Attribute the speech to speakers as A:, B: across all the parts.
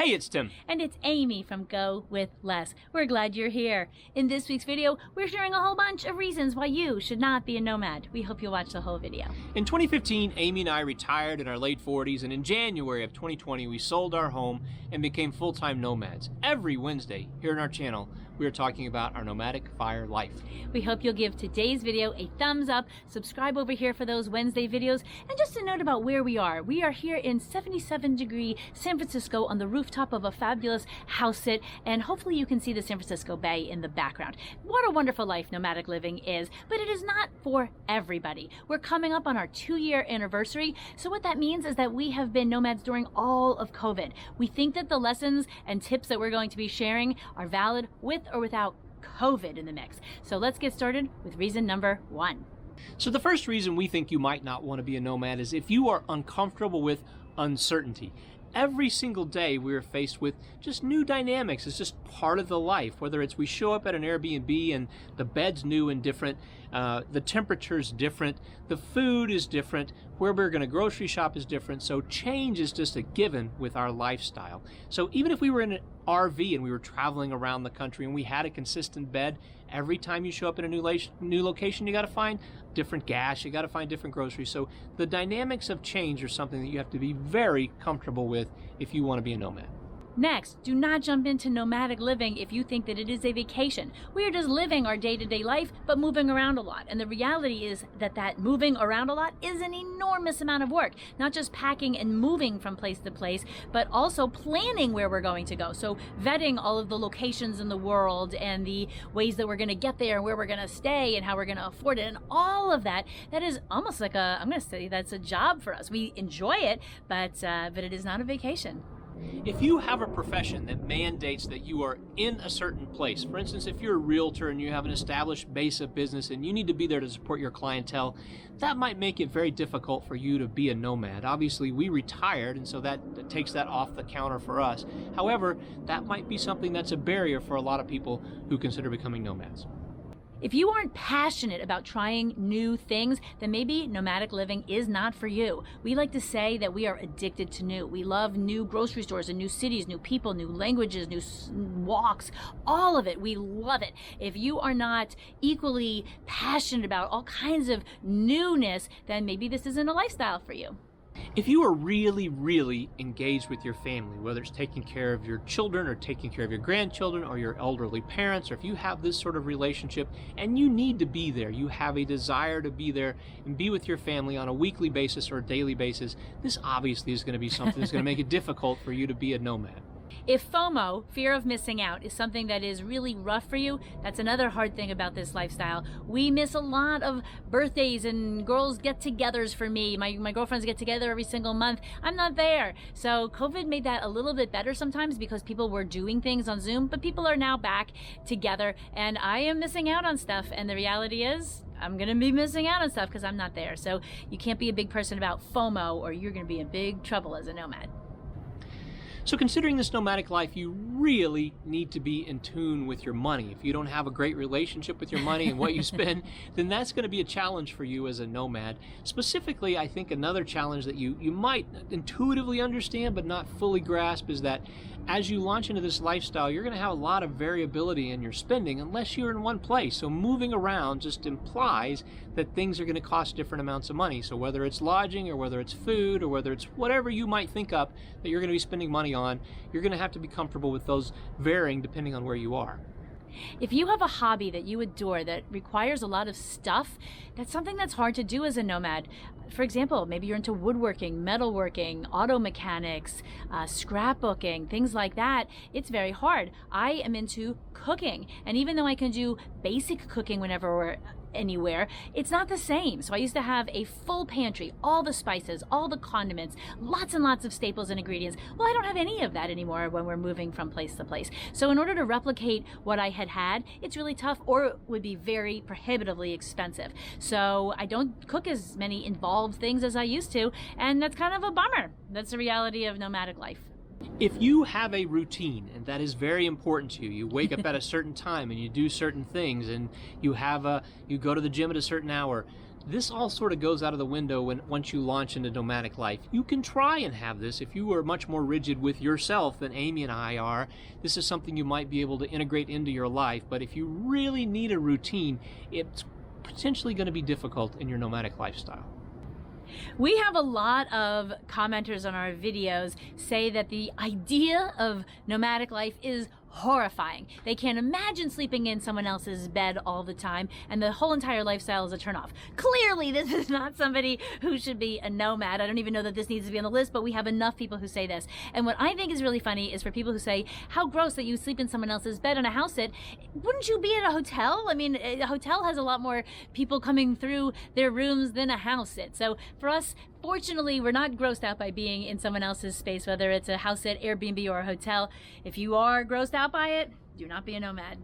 A: Hey, it's Tim.
B: And it's Amy from GoWithLess. We're glad you're here. In this week's video, we're sharing a whole bunch of reasons why you should not be a nomad. We hope you'll watch the whole video.
A: In 2015, Amy and I retired in our late 40s, and in January of 2020, we sold our home and became full-time nomads. Every Wednesday here on our channel, we are talking about our nomadic fire life.
B: We hope you'll give today's video a thumbs up, subscribe over here for those Wednesday videos, and just a note about where we are. We are here in 77-degree San Francisco on the rooftop of a fabulous house sit, and hopefully you can see the San Francisco Bay in the background. What a wonderful life nomadic living is, but it is not for everybody. We're coming up on our 2-year anniversary, so what that means is that we have been nomads during all of COVID. We think that the lessons and tips that we're going to be sharing are valid with or without COVID in the mix. So let's get started with reason number 1.
A: So the first reason we think you might not want to be a nomad is if you are uncomfortable with uncertainty. Every single day we are faced with just new dynamics. It's just part of the life, whether it's we show up at an Airbnb and the bed's new and different, the temperature's different, the food is different, where we're going to grocery shop is different. So change is just a given with our lifestyle. So even if we were in an RV and we were traveling around the country and we had a consistent bed, every time you show up in a new location, you got to find different gas, you got to find different groceries. So the dynamics of change are something that you have to be very comfortable with if you want to be a nomad.
B: Next, do not jump into nomadic living if you think that it is a vacation. We are just living our day-to-day life, but moving around a lot. And the reality is that moving around a lot is an enormous amount of work. Not just packing and moving from place to place, but also planning where we're going to go. So vetting all of the locations in the world and the ways that we're going to get there and where we're going to stay and how we're going to afford it and all of that. That is almost like I'm going to say that's a job for us. We enjoy it, but it is not a vacation.
A: If you have a profession that mandates that you are in a certain place, for instance, if you're a realtor and you have an established base of business and you need to be there to support your clientele, that might make it very difficult for you to be a nomad. Obviously, we retired, and so that takes that off the counter for us. However, that might be something that's a barrier for a lot of people who consider becoming nomads.
B: If you aren't passionate about trying new things, then maybe nomadic living is not for you. We like to say that we are addicted to new. We love new grocery stores and new cities, new people, new languages, new walks, all of it. We love it. If you are not equally passionate about all kinds of newness, then maybe this isn't a lifestyle for you.
A: If you are really, really engaged with your family, whether it's taking care of your children or taking care of your grandchildren or your elderly parents, or if you have this sort of relationship and you need to be there, you have a desire to be there and be with your family on a weekly basis or a daily basis, this obviously is going to be something that's going to make it difficult for you to be a nomad.
B: If FOMO, fear of missing out, is something that is really rough for you, that's another hard thing about this lifestyle. We miss a lot of birthdays and girls get-togethers for me. My girlfriends get together every single month. I'm not there. So COVID made that a little bit better sometimes because people were doing things on Zoom, but people are now back together, and I am missing out on stuff, and the reality is I'm going to be missing out on stuff because I'm not there. So you can't be a big person about FOMO or you're going to be in big trouble as a nomad.
A: So considering this nomadic life, you really need to be in tune with your money. If you don't have a great relationship with your money and what you spend, then that's going to be a challenge for you as a nomad. Specifically, I think another challenge that you might intuitively understand but not fully grasp is that as you launch into this lifestyle, you're going to have a lot of variability in your spending unless you're in one place. So moving around just implies that things are going to cost different amounts of money. So whether it's lodging or whether it's food or whether it's whatever you might think up that you're going to be spending money on, you're going to have to be comfortable with those varying depending on where you are.
B: If you have a hobby that you adore that requires a lot of stuff, that's something that's hard to do as a nomad. For example, maybe you're into woodworking, metalworking, auto mechanics, scrapbooking, things like that. It's very hard. I am into cooking, and even though I can do basic cooking whenever we're anywhere, it's not the same. So I used to have a full pantry, all the spices, all the condiments, lots and lots of staples and ingredients. Well, I don't have any of that anymore when we're moving from place to place. So in order to replicate what I had, it's really tough, or it would be very prohibitively expensive. So I don't cook as many involved things as I used to, and that's kind of a bummer. That's the reality of nomadic life.
A: If you have a routine, and that is very important to you, you wake up at a certain time and you do certain things, and you go to the gym at a certain hour, This all sort of goes out of the window once you launch into nomadic life. You can try and have this if you are much more rigid with yourself than Amy and I are. This is something you might be able to integrate into your life, but if you really need a routine, it's potentially going to be difficult in your nomadic lifestyle.
B: We have a lot of commenters on our videos say that the idea of nomadic life is horrifying. They can't imagine sleeping in someone else's bed all the time, and the whole entire lifestyle is a turnoff. Clearly, this is not somebody who should be a nomad. I don't even know that this needs to be on the list, but we have enough people who say this. And what I think is really funny is for people who say, how gross that you sleep in someone else's bed on a house sit. Wouldn't you be at a hotel? I mean, a hotel has a lot more people coming through their rooms than a house sit. So for us, fortunately, we're not grossed out by being in someone else's space, whether it's a house sit, Airbnb, or a hotel. If you are grossed out by it, do not be a nomad.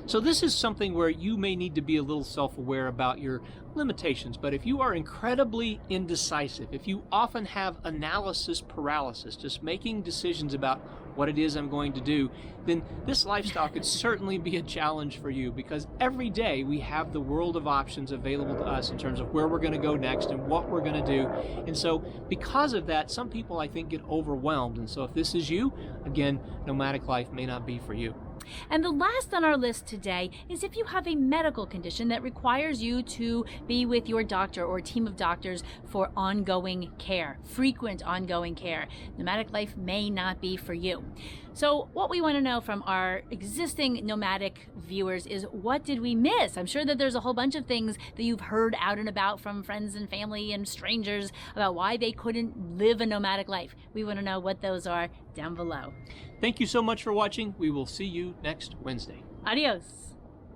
A: So this is something where you may need to be a little self-aware about your limitations, but if you are incredibly indecisive, if you often have analysis paralysis, just making decisions about what it is I'm going to do, then this lifestyle could certainly be a challenge for you, because every day we have the world of options available to us in terms of where we're going to go next and what we're going to do. And so because of that, some people I think get overwhelmed. And so if this is you, again, nomadic life may not be for you.
B: And the last on our list today is if you have a medical condition that requires you to be with your doctor or team of doctors for ongoing care, frequent ongoing care. Nomadic life may not be for you. So what we want to know from our existing nomadic viewers is, what did we miss? I'm sure that there's a whole bunch of things that you've heard out and about from friends and family and strangers about why they couldn't live a nomadic life. We want to know what those are down below.
A: Thank you so much for watching. We will see you next Wednesday.
B: Adios.